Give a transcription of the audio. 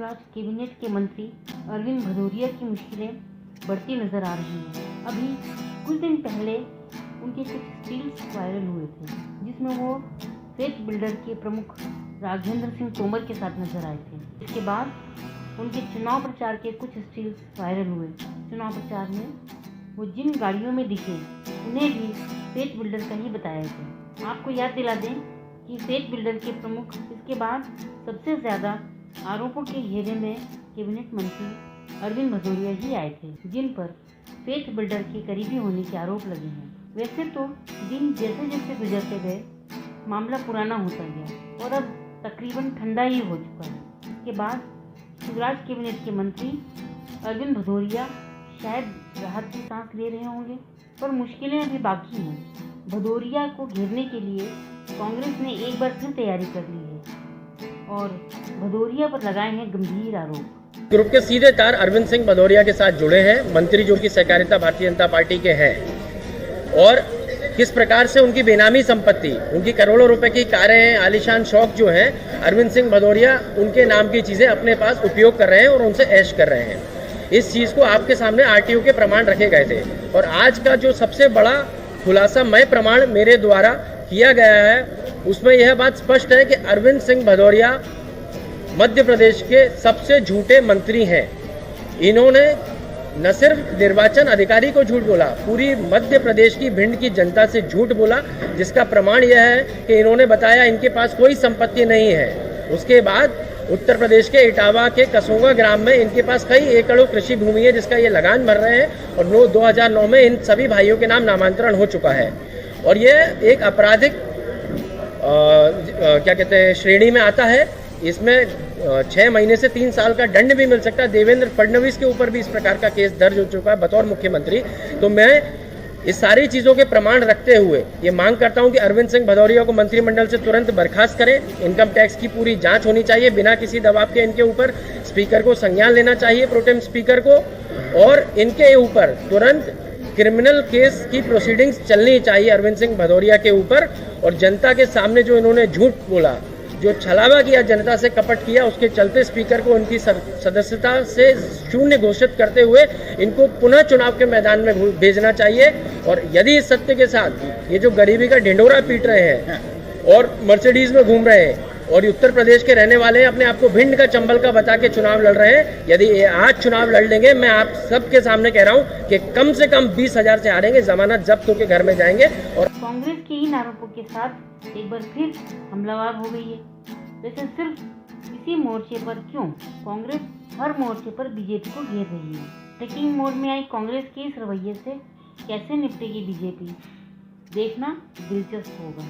Shivraj cabinet के मंत्री अरविंद भदौरिया की मुश्किलें बढ़ती नजर आ रही हैं। अभी कुछ दिन पहले उनके कुछ स्टिल्स वायरल हुए थे, जिसमें वो फेथ बिल्डर के प्रमुख राघवेंद्र सिंह तोमर के साथ नजर आए थे। इसके बाद उनके चुनाव प्रचार के कुछ स्टिल्स वायरल हुए। चुनाव प्रचार में वो जिन गाड़ियों में दिखे, उन्हें भी फेथ बिल्डर का ही बताया गया। आपको याद दिला दें कि फेथ बिल्डर के प्रमुख इसके बाद सबसे ज़्यादा आरोपों के घेरे में कैबिनेट मंत्री अरविंद भदौरिया ही आए थे, जिन पर फेथ बिल्डर के करीबी होने के आरोप लगे हैं। वैसे तो दिन जैसे जैसे गुजरते गए मामला पुराना होता गया और अब तकरीबन ठंडा ही हो चुका है। इसके बाद शिवराज कैबिनेट के मंत्री अरविंद भदौरिया शायद राहत की सांस ले रहे होंगे, पर मुश्किलें अभी बाकी हैं। भदौरिया को घेरने के लिए कांग्रेस ने एक बार फिर तैयारी कर ली है और भदौरिया पर लगाए हैं गंभीर आरोप। ग्रुप के सीधे तार अरविंद सिंह भदौरिया के साथ जुड़े हैं, मंत्री जो कि सहकारिता भारतीय जनता पार्टी के हैं, और किस प्रकार से उनकी बेनामी संपत्ति, उनकी करोड़ों रुपए की कारें, आलीशान शौक जो हैं, अरविंद सिंह भदौरिया उनके नाम की चीजें अपने पास उपयोग कर रहे हैं और उनसे ऐश कर रहे हैं। इस चीज को आपके सामने आरटीओ के प्रमाण रखे गए थे और आज का जो सबसे बड़ा खुलासामय प्रमाण मेरे द्वारा किया गया है, उसमें यह बात स्पष्ट है कि अरविंद सिंह भदौरिया मध्य प्रदेश के सबसे झूठे मंत्री हैं। इन्होंने न सिर्फ निर्वाचन अधिकारी को झूठ बोला, पूरी मध्य प्रदेश की भिंड की जनता से झूठ बोला, जिसका प्रमाण यह है कि इन्होंने बताया इनके पास कोई संपत्ति नहीं है। उसके बाद उत्तर प्रदेश के इटावा के कसोगा ग्राम में इनके पास कई एकड़ों कृषि भूमि है, जिसका ये लगान भर रहे हैं और 2009 में इन सभी भाइयों के नाम नामांतरण हो चुका है और ये एक आपराधिक क्या कहते हैं श्रेणी में आता है। इसमें 6 महीने से 3 साल का दंड भी मिल सकता है। देवेंद्र फडणवीस के ऊपर भी इस प्रकार का केस दर्ज हो चुका है बतौर मुख्यमंत्री। तो मैं इस सारी चीज़ों के प्रमाण रखते हुए ये मांग करता हूं कि अरविंद सिंह भदौरिया को मंत्रिमंडल से तुरंत बर्खास्त करें। इनकम टैक्स की पूरी जांच होनी चाहिए बिना किसी दबाव के। इनके ऊपर स्पीकर को संज्ञान लेना चाहिए, प्रोटेम स्पीकर को, और इनके ऊपर तुरंत क्रिमिनल केस की प्रोसीडिंग्स चलनी चाहिए अरविंद सिंह भदौरिया के ऊपर। और जनता के सामने जो इन्होंने झूठ बोला, जो छलावा किया, जनता से कपट किया, उसके चलते स्पीकर को उनकी सदस्यता से शून्य घोषित करते हुए इनको पुनः चुनाव के मैदान में भेजना चाहिए। और यदि इस सत्य के साथ ये जो गरीबी का ढिंढोरा पीट रहे हैं और मर्सिडीज में घूम रहे हैं और उत्तर प्रदेश के रहने वाले अपने आप को भिंड का चंबल का बता के चुनाव लड़ रहे हैं, यदि ये आज चुनाव लड़ लेंगे, मैं आप सबके सामने कह रहा हूं कि कम से कम 20,000 से हारेंगे, जमानत जब्त होकर घर में जाएंगे। और कांग्रेस के इन आरोपों के साथ एक बार फिर हमलावर हो गई है। वैसे सिर्फ इसी मोर्चे पर क्यों, कांग्रेस हर मोर्चे पर बीजेपी को घेर रही है। ट्रैकिंग मोड में आई कांग्रेस के इस रवैये से कैसे निपटेगी बीजेपी, देखना दिलचस्प होगा।